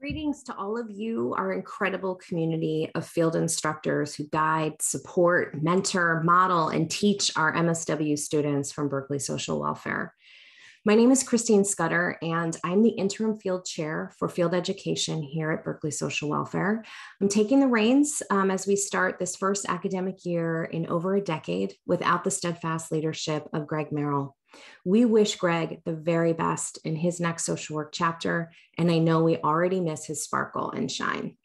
Greetings to all of you, our incredible community of field instructors who guide, support, mentor, model, and teach our MSW students from Berkeley Social Welfare. My name is Christine Scudder, and I'm the interim field chair for field education here at Berkeley Social Welfare. I'm taking the reins as we start this first academic year in over a decade without the steadfast leadership of Greg Merrill. We wish Greg the very best in his next social work chapter, and I know we already miss his sparkle and shine.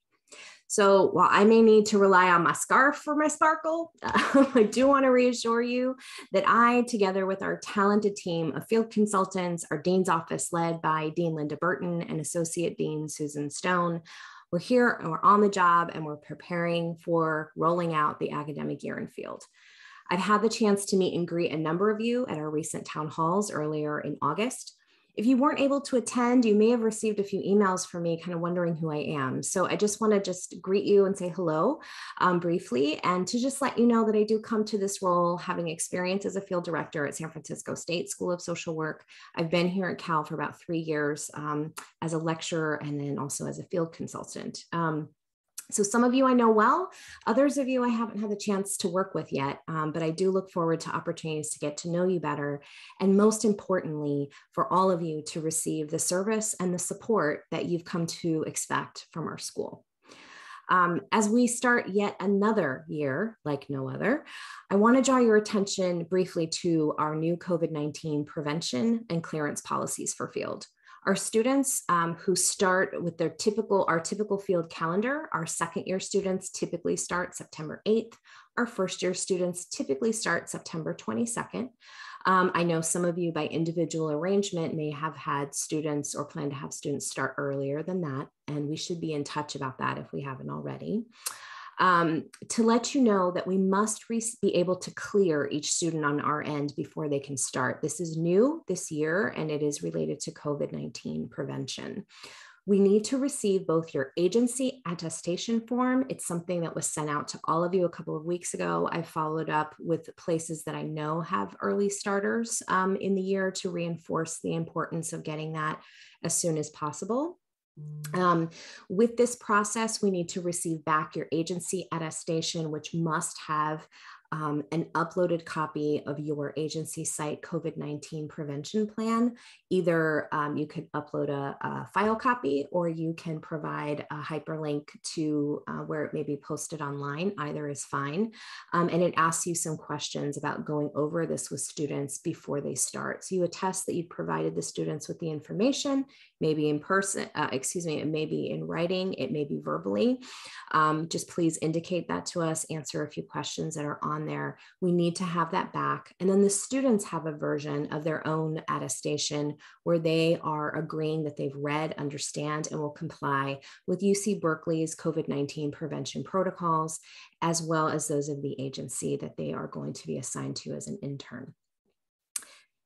So while I may need to rely on my scarf for my sparkle, I do want to reassure you that I, together with our talented team of field consultants, our Dean's office led by Dean Linda Burton and Associate Dean Susan Stone, we're here and we're on the job and we're preparing for rolling out the academic year in field. I've had the chance to meet and greet a number of you at our recent town halls earlier in August. If you weren't able to attend, you may have received a few emails from me kind of wondering who I am. So I just want to just greet you and say hello briefly, and to just let you know that I do come to this role having experience as a field director at San Francisco State School of Social Work. I've been here at Cal for about 3 years as a lecturer and then also as a field consultant. So some of you I know well, others of you I haven't had the chance to work with yet, but I do look forward to opportunities to get to know you better. And most importantly, for all of you to receive the service and the support that you've come to expect from our school. As we start yet another year like no other, I want to draw your attention briefly to our new COVID-19 prevention and clearance policies for field. Our students who start with our typical field calendar, our second year students typically start September 8th. Our first year students typically start September 22nd. I know some of you by individual arrangement may have had students or plan to have students start earlier than that, and we should be in touch about that if we haven't already. To let you know that we must be able to clear each student on our end before they can start. This is new this year, and it is related to COVID-19 prevention. We need to receive both your agency attestation form. It's something that was sent out to all of you a couple of weeks ago. I followed up with places that I know have early starters in the year to reinforce the importance of getting that as soon as possible. With this process, we need to receive back your agency attestation, which must have an uploaded copy of your agency site COVID-19 prevention plan. Either you could upload a file copy, or you can provide a hyperlink to where it may be posted online. Either is fine. And it asks you some questions about going over this with students before they start. So you attest that you've provided the students with the information, maybe in person, it may be in writing, it may be verbally. Just please indicate that to us, answer a few questions that are on there. We need to have that back. And then the students have a version of their own attestation where they are agreeing that they've read, understand, and will comply with UC Berkeley's COVID-19 prevention protocols, as well as those of the agency that they are going to be assigned to as an intern.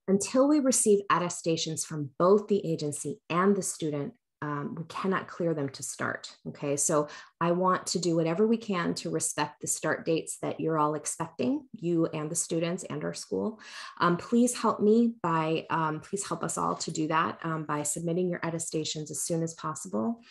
Until we receive attestations from both the agency and the student, we cannot clear them to start. Okay, so I want to do whatever we can to respect the start dates that you're all expecting, you and the students and our school. Please help me by, please help us all to do that by submitting your attestations as soon as possible.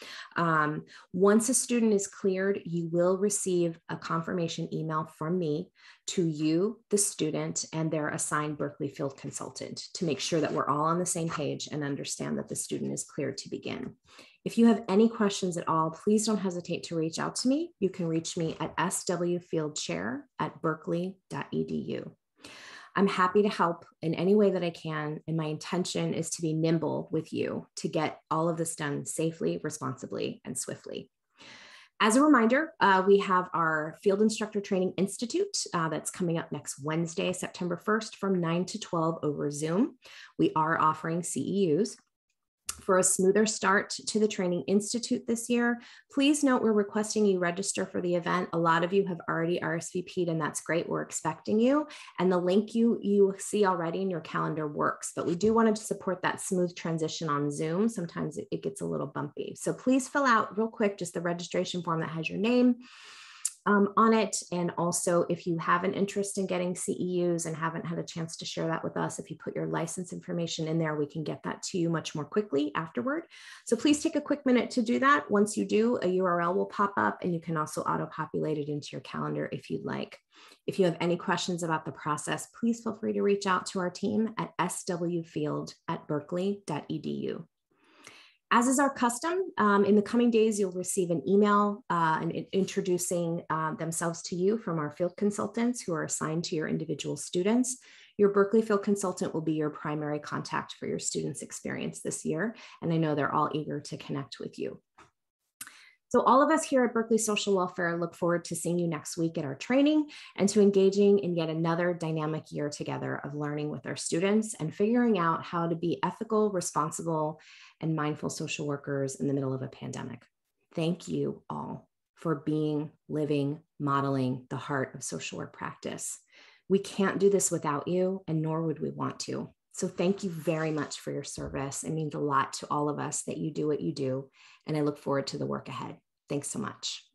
Once a student is cleared, you will receive a confirmation email from me to you, the student, and their assigned Berkeley field consultant to make sure that we're all on the same page and understand that the student is cleared to begin. If you have any questions at all, please don't hesitate to reach out to me. You can reach me at swfieldchair@berkeley.edu. I'm happy to help in any way that I can, and my intention is to be nimble with you to get all of this done safely, responsibly, and swiftly. As a reminder, we have our Field Instructor Training Institute that's coming up next Wednesday, September 1st from 9 to 12 over Zoom. We are offering CEUs. For a smoother start to the Training Institute this year, please note we're requesting you register for the event. A lot of you have already RSVP'd, and that's great. We're expecting you. And the link you see already in your calendar works, but we do want to support that smooth transition on Zoom. Sometimes it gets a little bumpy. So please fill out real quick just the registration form that has your name, on it. And also, if you have an interest in getting CEUs and haven't had a chance to share that with us, if you put your license information in there, we can get that to you much more quickly afterward. So please take a quick minute to do that. Once you do, a URL will pop up, and you can also auto-populate it into your calendar if you'd like. If you have any questions about the process, please feel free to reach out to our team at swfield@berkeley.edu. As is our custom, in the coming days, you'll receive an email introducing themselves to you from our field consultants who are assigned to your individual students. Your Berkeley field consultant will be your primary contact for your students' experience this year, and I know they're all eager to connect with you. So all of us here at Berkeley Social Welfare look forward to seeing you next week at our training and to engaging in yet another dynamic year together of learning with our students and figuring out how to be ethical, responsible, and mindful social workers in the middle of a pandemic. Thank you all for being, living, modeling the heart of social work practice. We can't do this without you, and nor would we want to. So thank you very much for your service. It means a lot to all of us that you do what you do, and I look forward to the work ahead. Thanks so much.